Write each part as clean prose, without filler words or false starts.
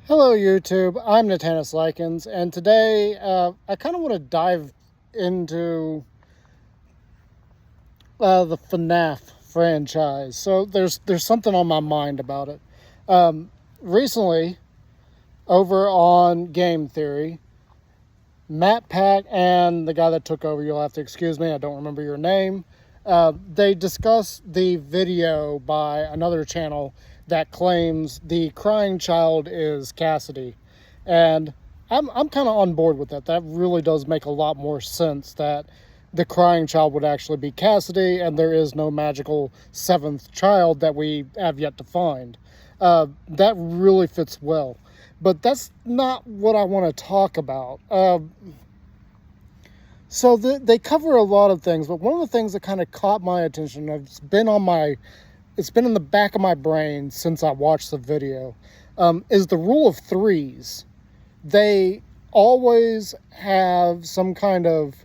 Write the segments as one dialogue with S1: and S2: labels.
S1: Hello YouTube, I'm Natanis and today I kind of want to dive into the FNAF franchise. So there's something on my mind about it. Recently, over on Game Theory, Matt Pack and the guy that took over, you'll have to excuse me, I don't remember your name, they discussed the video by another channel that claims the crying child is Cassidy. And I'm kind of on board with that. That really does make a lot more sense that the crying child would actually be Cassidy and there is no magical seventh child that we have yet to find. That really fits well. But that's not what I want to talk about. So they cover a lot of things, but one of the things that kind of caught my attention, it's been in the back of my brain since I watched the video, is the rule of threes. They always have some kind of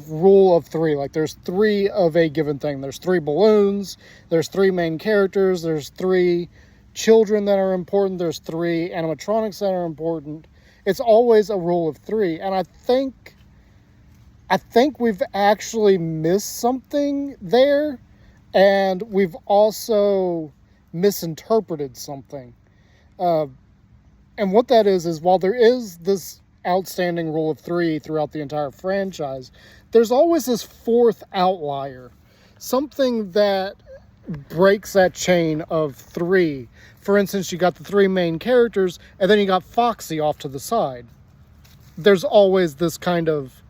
S1: rule of three. Like there's three of a given thing. There's three balloons, there's three main characters, there's three children that are important, there's three animatronics that are important. It's always a rule of three. And I think we've actually missed something there, and we've also misinterpreted something. And what that is while there is this outstanding rule of three throughout the entire franchise, there's always this fourth outlier, something that breaks that chain of three. For instance, you got the three main characters, and then you got Foxy off to the side. There's always this kind of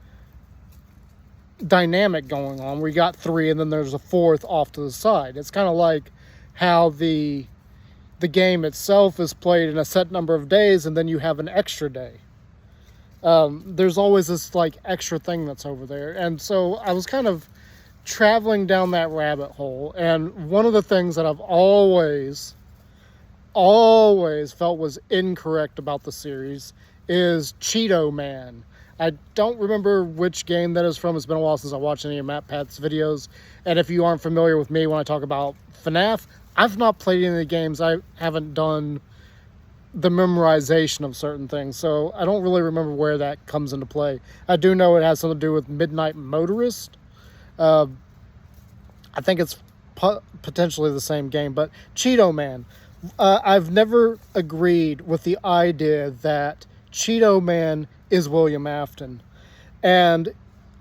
S1: dynamic going on where you got three and then there's a fourth off to the side. It's kind of like how the game itself is played in a set number of days and then you have an extra day. There's always this like extra thing that's over there. And so I was kind of traveling down that rabbit hole, and one of the things that I've always felt was incorrect about the series is Cheeto Man. I don't remember which game that is from. It's been a while since I watched any of Matt Pat's videos. And if you aren't familiar with me when I talk about FNAF, I've not played any of the games. I haven't done the memorization of certain things, so I don't really remember where that comes into play. I do know it has something to do with Midnight Motorist. I think it's potentially the same game, but Cheeto Man. I've never agreed with the idea that Cheeto Man is William Afton. And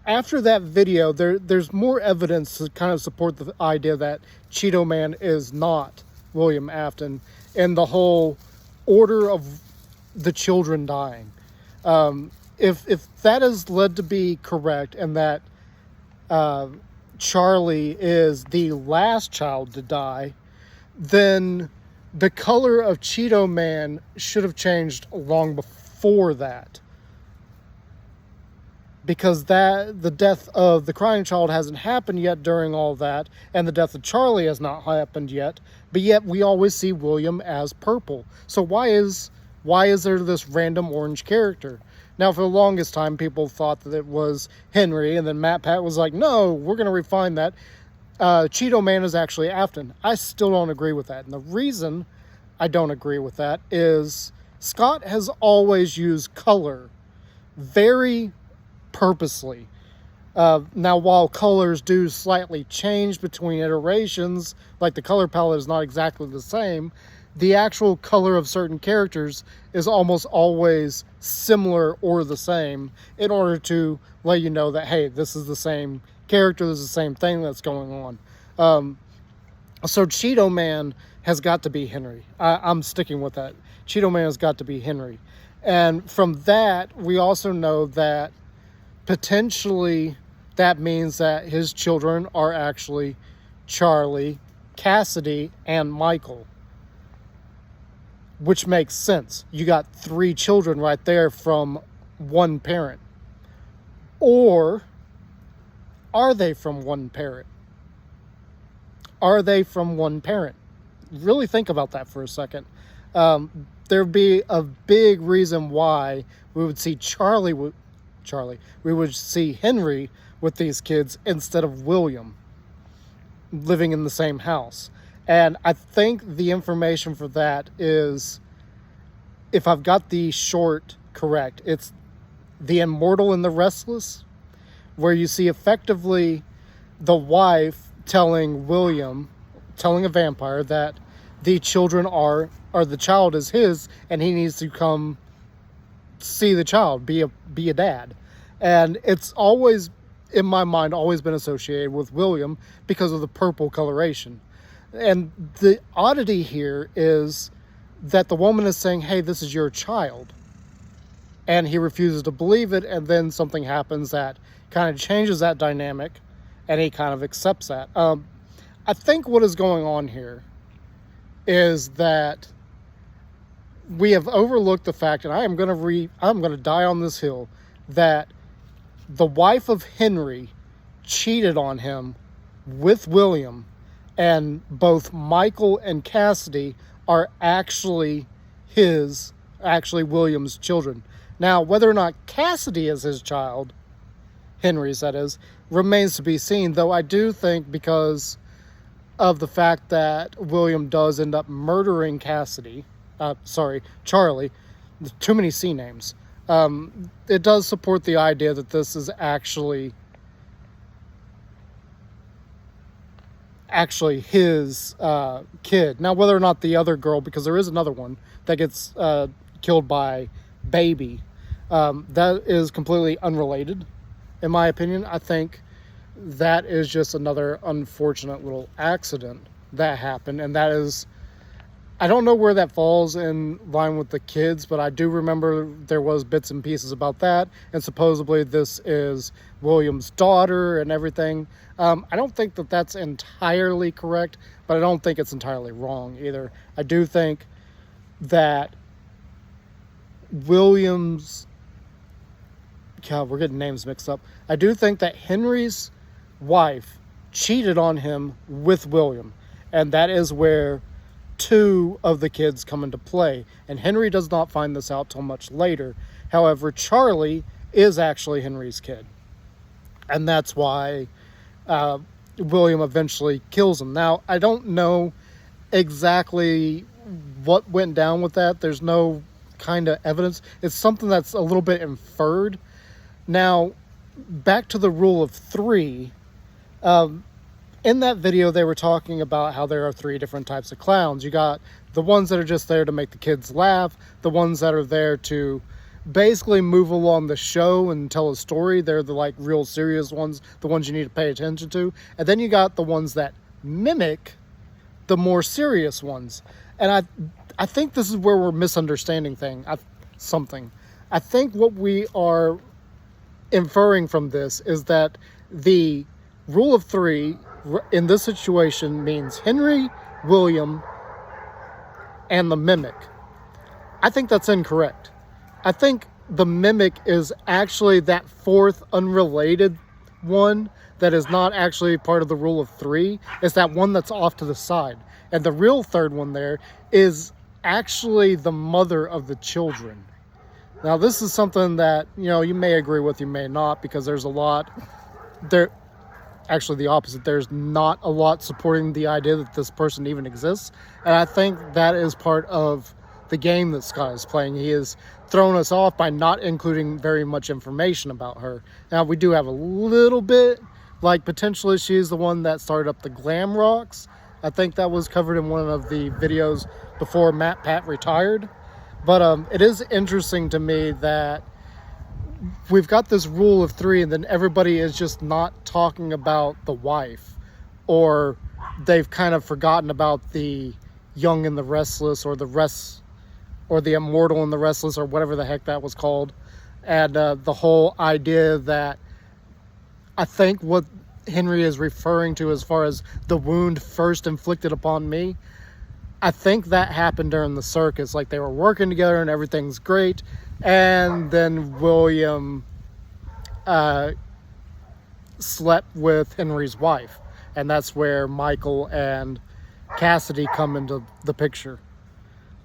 S1: after that video, there's more evidence to kind of support the idea that Cheeto Man is not William Afton and the whole order of the children dying. If that is led to be correct, and that Charlie is the last child to die, then the color of Cheeto Man should have changed long before that. Because the death of the crying child hasn't happened yet during all that, and the death of Charlie has not happened yet, but yet we always see William as purple. So why is there this random orange character? Now, for the longest time, people thought that it was Henry, and then Matt Pat was like, no, we're going to refine that. Cheeto Man is actually Afton. I still don't agree with that. And the reason I don't agree with that is Scott has always used color very purposely. Now, while colors do slightly change between iterations, like the color palette is not exactly the same, the actual color of certain characters is almost always similar or the same in order to let you know that, hey, this is the same character, this is the same thing that's going on. So Cheeto Man has got to be Henry. I'm sticking with that. Cheeto Man has got to be Henry. And from that, we also know that potentially that means that his children are actually Charlie, Cassidy, and Michael. Which makes sense. You got three children right there from one parent. Or are they from one parent? Are they from one parent? Really think about that for a second. There'd be a big reason why we would see we would see Henry with these kids instead of William living in the same house. And I think the information for that is, if I've got the short correct, it's The Immortal and the Restless, where you see effectively the wife telling a vampire that the child is his, and he needs to come see the child, be a dad. And it's always, in my mind, always been associated with William because of the purple coloration. And the oddity here is that the woman is saying, hey, this is your child. And he refuses to believe it, and then something happens that kind of changes that dynamic, and he kind of accepts that. I think what is going on here is that we have overlooked the fact, and I'm going to die on this hill, that the wife of Henry cheated on him with William, and both Michael and Cassidy are actually William's children. Now, whether or not Cassidy is his child, Henry's that is, remains to be seen, though I do think because of the fact that William does end up murdering Charlie, too many C names, it does support the idea that this is actually his kid. Now, whether or not the other girl, because there is another one that gets killed by Baby, that is completely unrelated, in my opinion. I think that is just another unfortunate little accident that happened, and that is, I don't know where that falls in line with the kids, but I do remember there was bits and pieces about that, and supposedly this is William's daughter and everything. I don't think that that's entirely correct, but I don't think it's entirely wrong either. I do think that William's... God, we're getting names mixed up. I do think that Henry's wife cheated on him with William, and that is where two of the kids come into play. And Henry does not find this out till much later. However, Charlie is actually Henry's kid, and that's why William eventually kills him. Now, I don't know exactly what went down with that. There's no kind of evidence. It's something that's a little bit inferred. Now, back to the rule of three. In that video, they were talking about how there are three different types of clowns. You got the ones that are just there to make the kids laugh, the ones that are there to basically move along the show and tell a story. They're the like real serious ones, the ones you need to pay attention to. And then you got the ones that mimic the more serious ones. And I think this is where we're misunderstanding something. I think what we are inferring from this is that the rule of three in this situation means Henry, William, and the mimic. I think that's incorrect. I think the mimic is actually that fourth unrelated one that is not actually part of the rule of three. It's that one that's off to the side. And the real third one there is actually the mother of the children. Now, this is something that, you may agree with, you may not, because there's a lot there. Actually, the opposite. There's not a lot supporting the idea that this person even exists. And I think that is part of the game that Scott is playing. He has thrown us off by not including very much information about her. Now, we do have a little bit, like potentially she's the one that started up the glam rocks. I think that was covered in one of the videos before Matt Pat retired. But it is interesting to me that we've got this rule of three, and then everybody is just not talking about the wife, or they've kind of forgotten about the Young and the Restless, or the Immortal and the Restless, or whatever the heck that was called. And the whole idea that I think what Henry is referring to as far as the wound first inflicted upon me, I think that happened during the circus. Like, they were working together and everything's great, and then William slept with Henry's wife, and that's where Michael and Cassidy come into the picture.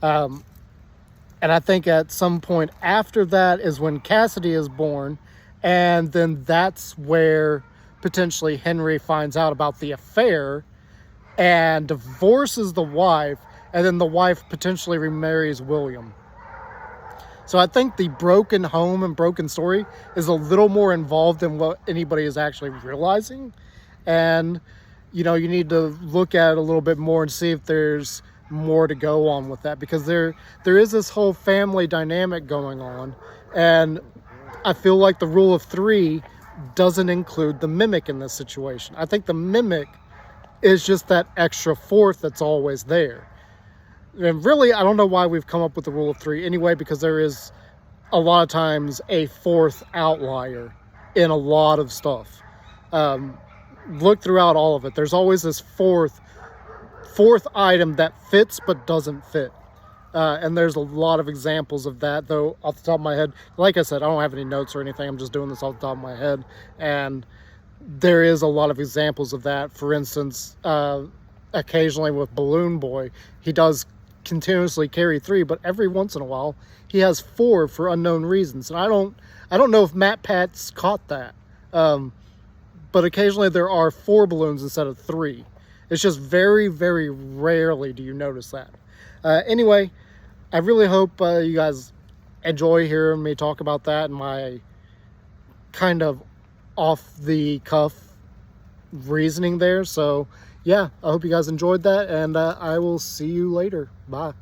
S1: And I think at some point after that is when Cassidy is born, and then that's where potentially Henry finds out about the affair and divorces the wife, and then the wife potentially remarries William. So I think the broken home and broken story is a little more involved than what anybody is actually realizing. And, you know, you need to look at it a little bit more and see if there's more to go on with that, because there is this whole family dynamic going on. And I feel like the rule of 3 doesn't include the mimic in this situation. I think the mimic is just that extra fourth that's always there. And really, I don't know why we've come up with the rule of 3 anyway, because there is a lot of times a fourth outlier in a lot of stuff. Look throughout all of it. There's always this fourth item that fits but doesn't fit. And there's a lot of examples of that, though off the top of my head, like I said, I don't have any notes or anything. I'm just doing this off the top of my head. And there is a lot of examples of that. For instance, occasionally with Balloon Boy, he does continuously carry 3, but every once in a while he has 4 for unknown reasons. And I don't know if Matt Pat's caught that. But occasionally there are 4 balloons instead of 3. It's just very, very rarely do you notice that. Anyway, I really hope you guys enjoy hearing me talk about that and my kind of off the cuff reasoning there. So yeah, I hope you guys enjoyed that, and I will see you later. Bye.